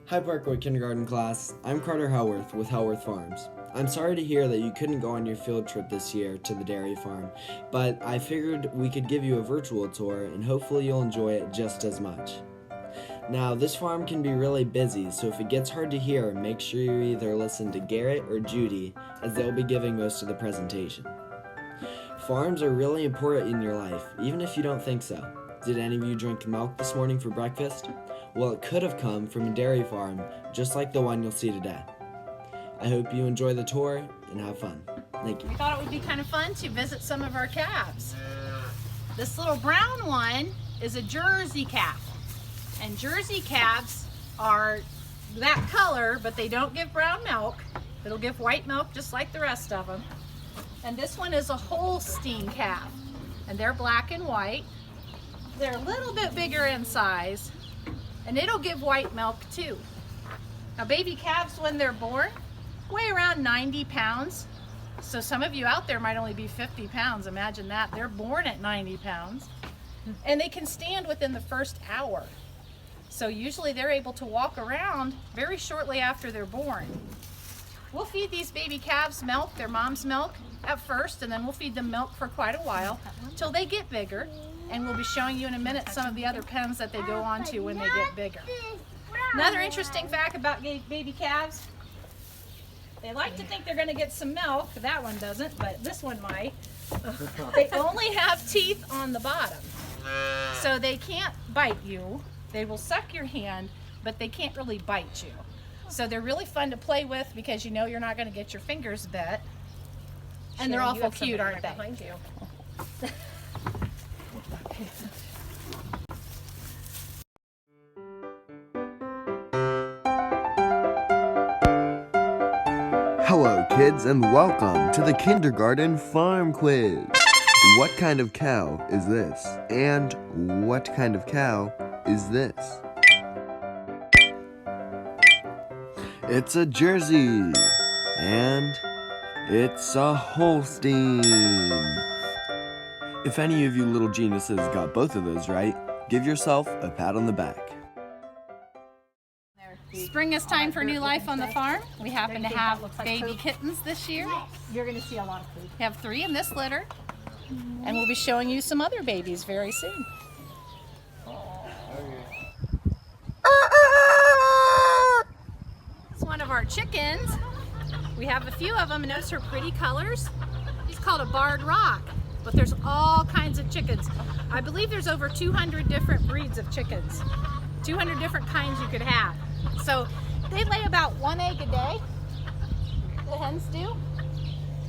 Hi Parkway Kindergarten class, I'm Carter Hellwarth with Hellwarth Farms. I'm sorry to hear that you couldn't go on your field trip this year to the dairy farm, but I figured we could give you a virtual tour and hopefully you'll enjoy it just as much. Now, this farm can be really busy, so if it gets hard to hear, make sure you either listen to Garrett or Judy, as they'll be giving most of the presentation. Farms are really important in your life, even if you don't think so. Did any of you drink milk this morning for breakfast? Well, it could have come from a dairy farm, just like the one you'll see today. I hope you enjoy the tour and have fun. Thank you. We thought it would be kind of fun to visit some of our calves. This little brown one is a Jersey calf. And Jersey calves are that color, but they don't give brown milk. It'll give white milk just like the rest of them. And this one is a Holstein calf. And they're black and white. They're a little bit bigger in size. And it'll give white milk too. Now baby calves, when they're born, weigh around 90 pounds. So some of you out there might only be 50 pounds. Imagine that. They're born at 90 pounds. And they can stand within the first hour. So usually they're able to walk around very shortly after they're born. We'll feed these baby calves milk, their mom's milk at first, and then we'll feed them milk for quite a while till they get bigger. And we'll be showing you in a minute some of the other pens that they go on to when they get bigger. Another interesting fact about baby calves, they like to think they're going to get some milk. That one doesn't, but this one might. They only have teeth on the bottom, so they can't bite you. They will suck your hand, but they can't really bite you. So they're really fun to play with because you know you're not going to get your fingers bit. And they're awful cute, aren't they? Behind you. Hello kids and welcome to the Kindergarten Farm Quiz. What kind of cow is this? And what kind of cow is this? It's a Jersey. And it's a Holstein. If any of you little geniuses got both of those right, give yourself a pat on the back. Spring is time for new life on the farm. We happen to have baby kittens this year. You're going to see a lot of food. We have 3 in this litter, and we'll be showing you some other babies very soon. It's one of our chickens. We have a few of them, and notice her pretty colors. It's called a barred rock, but there's all kinds of chickens. I believe there's over 200 different breeds of chickens. 200 different kinds you could have. So they lay about 1 egg a day, the hens do,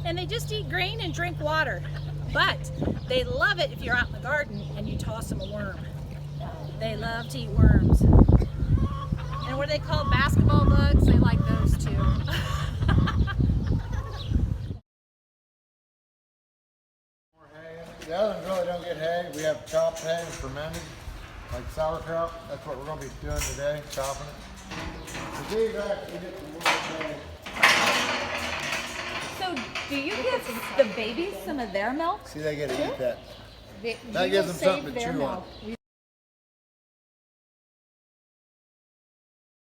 and they just eat grain and drink water. But they love it if you're out in the garden and you toss them a worm. They love to eat worms. And what are they called? Basketball bugs? They like those too. The other ones really don't get hay. We have chopped hay and fermented, like sauerkraut. That's what we're going to be doing today, chopping it. The these actually get the more hay. So, do you give the babies some of their milk? See, they get to eat that. We That gives them will save something to their chew on. milk.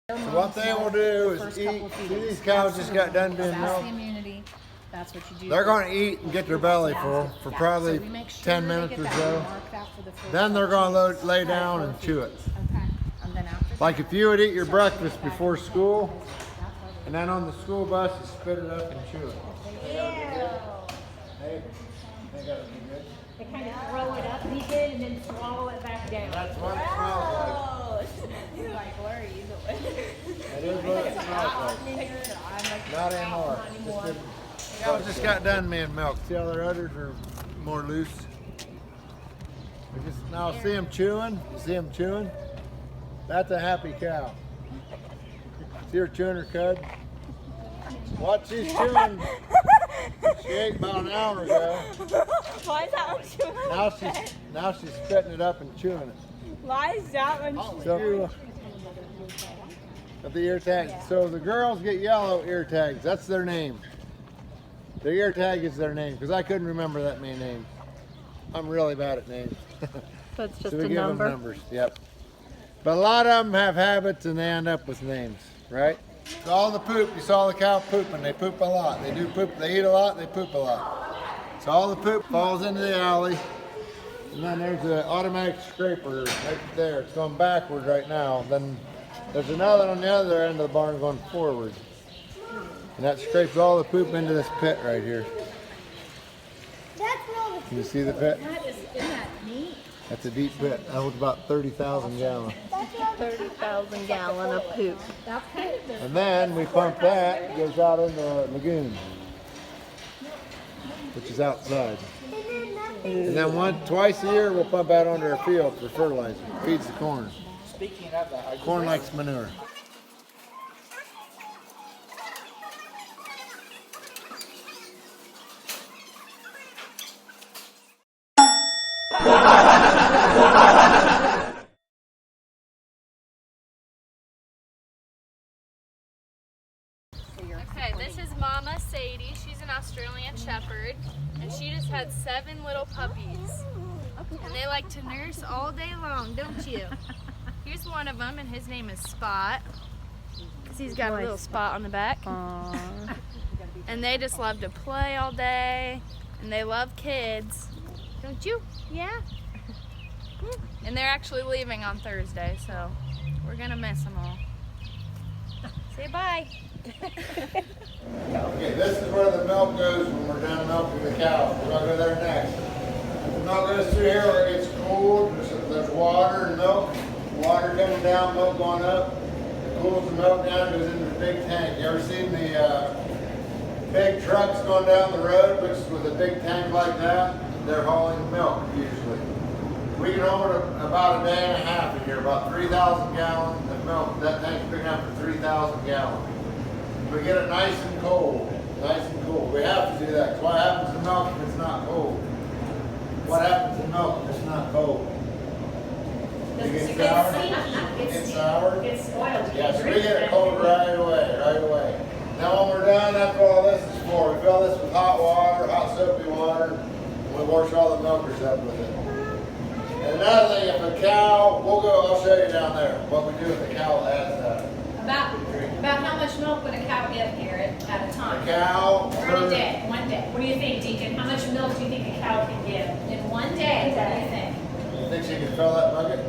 So what they will do is eat. See, these cows just got done doing That's milk. the immunity. That's what you do. They're going to eat and get their belly full for probably So we make sure 10 they minutes get or that. so. We mark that for the first Then they're couple. going to lay down and chew it. Okay. And then after Like if you would eat your breakfast before school, and then on the school bus you spit it up and chew it. Hey, they gotta be good. They kind of throw it up, eat it, and then swallow it back down. That's what it smells You're like, where are you going? like. That is what it smells like. Not anymore. Just got done being milked. See how their udders are more loose? We just now see them chewing. You see them chewing? That's a happy cow. See her chewing her cud? What she's chewing, she ate about an hour ago. Why is that one chewing? Now she's spitting it up and chewing it. Why is that one So, of the ear tags. So the girls get yellow ear tags. That's their name. The ear tag is their name because I couldn't remember that many names. I'm really bad at names. So it's just So we a give number? them numbers. Yep. But a lot of them have habits and they end up with names, right? So all the poop, you saw the cow pooping. They poop a lot. They do poop. They eat a lot. They poop a lot. So all the poop falls into the alley. And then there's an automatic scraper right there. It's going backward right now. Then there's another on the other end of the barn going forward. And that scrapes all the poop into this pit right here. Can you see the pit? Isn't that neat? That's a deep pit. That was about 30,000 gallons. 30,000 gallon of poop. And then we pump that, it goes out in the lagoon, which is outside. And then twice a year we'll pump out onto our field for fertilizer. Feeds the corn. Corn likes manure. Okay, this is Mama Sadie. She's an Australian Shepherd, and she just had 7 little puppies. And they like to nurse all day long, don't you? Here's one of them, and his name is Spot, because he's got a little spot on the back. And they just love to play all day, and they love kids. Don't you? Yeah? And they're actually leaving on Thursday, so we're gonna miss them all. Say bye. Okay, this is where the milk goes when we're done milking the cows. We're gonna go there next. The milk goes through here where it gets cooled. There's water and milk. Water coming down, milk going up. It cools the milk down, goes into the big tank. You ever seen the big trucks going down the road with a big tank like that? They're hauling milk usually. We can hold about a day and a half in here, about 3,000 gallons of milk. That tank's big enough for 3,000 gallons. We get it nice and cold, nice and cold. We have to do that. 'Cause what happens to milk if it's not cold? What happens to milk if it's not cold? It gets sour. It gets sour. It's spoiled. Yeah, so we get it cold right away. Now when we're done, that's what all this is for. We fill this with hot water, hot soapy water, and we wash all the milkers up with it. And another thing, if a cow, I'll show you down there what we do with the cow that has that. About how much milk would a cow give here at a time? A cow, Or in a day, one day. What do you think, Deacon? How much milk do you think a cow can give? In one day, what do you think? you think she can fill that bucket?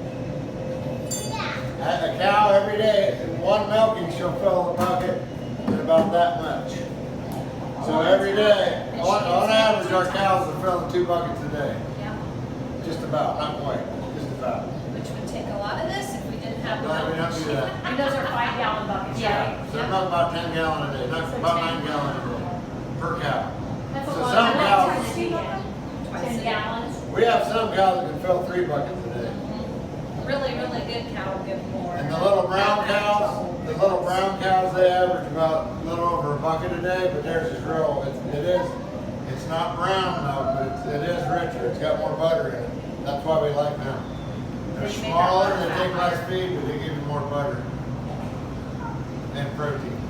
Yeah. A cow every day, in one milking, she'll fill the bucket in about that much. So every day, on average, our cows are filling 2 buckets a day. Yeah. Just about, not quite, just about. Which would take a lot of this if we didn't have the No, we don't do that. And those are 5-gallon buckets, right? So milk about 10 gallon a day, not about 9 gallon a day per cow. That's a So lot. some I like cows, 10 gallons. we have some cows that can fill 3 buckets a day. Really, really good cow will give more. And the little brown cows, they average about a little over a bucket a day, but theirs is real, it's not brown milk, but it is richer, it's got more butter in it. That's why we like them. They're smaller, they take less feed, but they give you more butter and protein.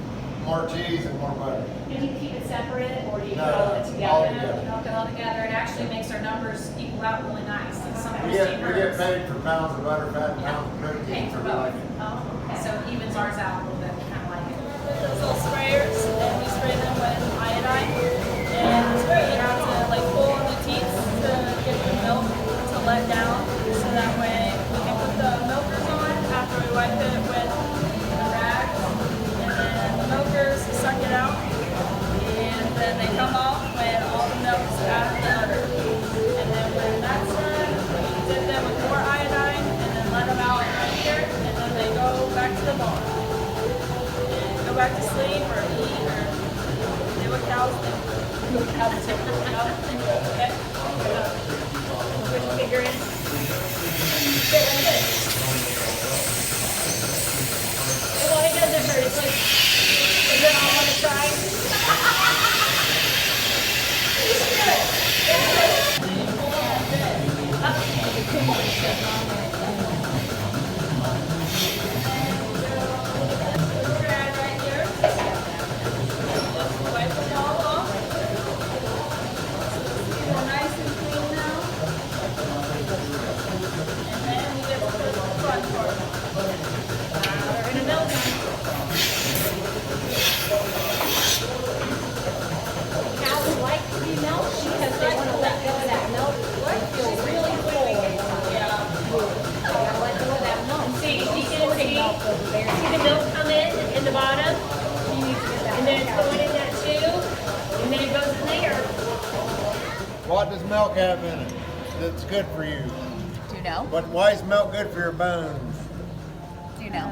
More cheese and more butter. And do you keep it separate or do you No, roll it together? all together. Milk it all together. It actually makes our numbers equal out really nice. Like some of We the get steamers. paid for pounds of butter, fat, and pounds of Paid protein, so for we both. like it. Oh, okay. So it evens ours out a little bit. We kind of like it. Those little sprayers, and we spray them with iodine, and we have to like pull on the teats to get the milk to let down, so that way we can put the milkers on after we wipe it with the rags, and then the milkers suck it out, and then they come off when all the milk's out of the udder. And then when that's done, we dip them with more iodine, and then let them out right here, and then they go back to the barn. Go back to sleep or eat or do what cows do. Do what cows do. Okay? Good figure in. Good, good. Well, it doesn't hurt. It's like, does it all want to try? You should do it. Right here. Wipe them all off. They're nice and clean now. What does milk have in it that's good for you? Do you know? Why is milk good for your bones? Do you know?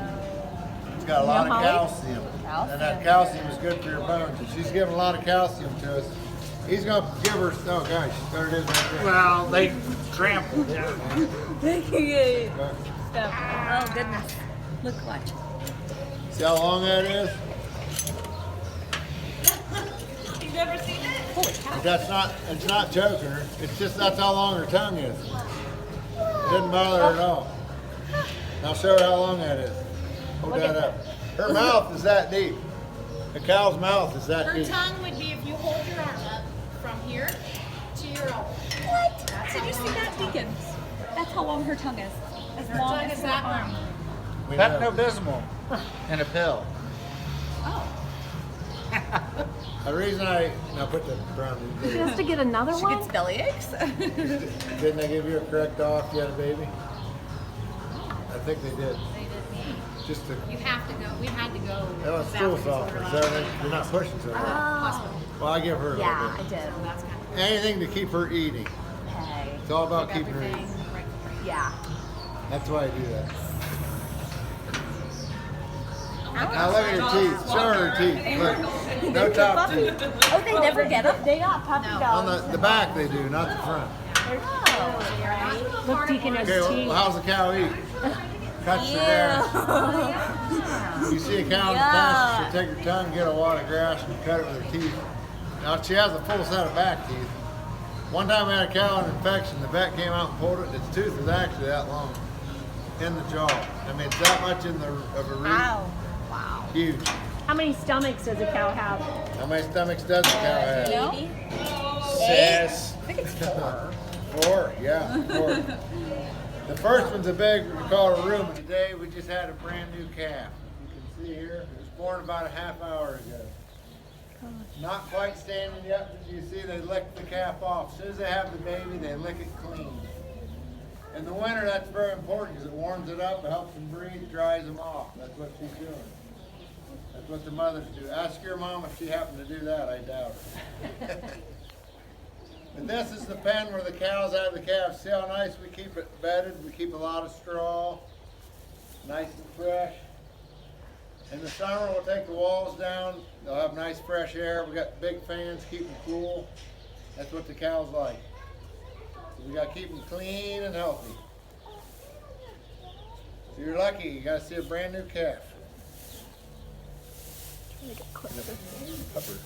It's got a lot of Holly? calcium. And that calcium is good for your bones. And she's giving a lot of calcium to us. He's going to give her, oh gosh, there it is right there. Well, they trampled it. Oh goodness. Look what. See how long that is? You've never seen it? Holy cow. It's not choking her. It's just that's how long her tongue is. It doesn't bother her at all. Now show her how long that is. Hold that up. Her mouth is that deep. The cow's mouth is that Her deep. tongue would be if you hold your arm up from here to your elbow. What? That's Did how you see long that, her tongue Deacon? That's how long her tongue is. As Her long tongue as is her that arm. long. We know. Pepto-Bismol in a pill. Oh. The reason now put the brown in She there. has to get another She one? gets belly aches? Didn't they give you a correct off? You had a baby? I think they did. They did me. Just to, You have to go. We had to go. that was stool softener. So you're not pushing so hard. Hospital. Well, I give her a Yeah, little I bit. did. That's kind of Anything to keep her eating. Okay. It's all about keep keeping her everything eating. right for you. Yeah. That's why I do that. Now look at her teeth. Show her her teeth. Look. No top teeth. Oh, they never get up? They got puppy No. On dogs. the back they do, not the front. Look, Deacon has Okay, well, teeth. how's the cow eat? Cuts her grass. You see a cow in the pasture, she'll take her tongue, get a wad of grass, and cut it with her teeth. Now she has a full set of back teeth. One time we had a cow with an infection, the vet came out and pulled it, and its tooth was actually that long in the jaw. I mean, it's that much of a root. Wow. Wow. Huge. How many stomachs does a cow have? How many stomachs does a cow have? Sis. I think it's 4. 4, yeah, 4. The first one's a big, we call it a room. Today we just had a brand new calf. You can see here, it was born about a half hour ago. Not quite standing yet, but you see they lick the calf off. As soon as they have the baby, they lick it clean. In the winter, that's very important because it warms it up, it helps them breathe, dries them off. That's what she's doing. That's what the mothers do. Ask your mom if she happened to do that, I doubt it. And this is the pen where the cows have the calves. See how nice we keep it bedded? We keep a lot of straw, nice and fresh. In the summer, we'll take the walls down. They'll have nice fresh air. We got big fans, keep them cool. That's what the cows like. So we got to keep them clean and healthy. So you're lucky. You got to see a brand new calf. Pupper.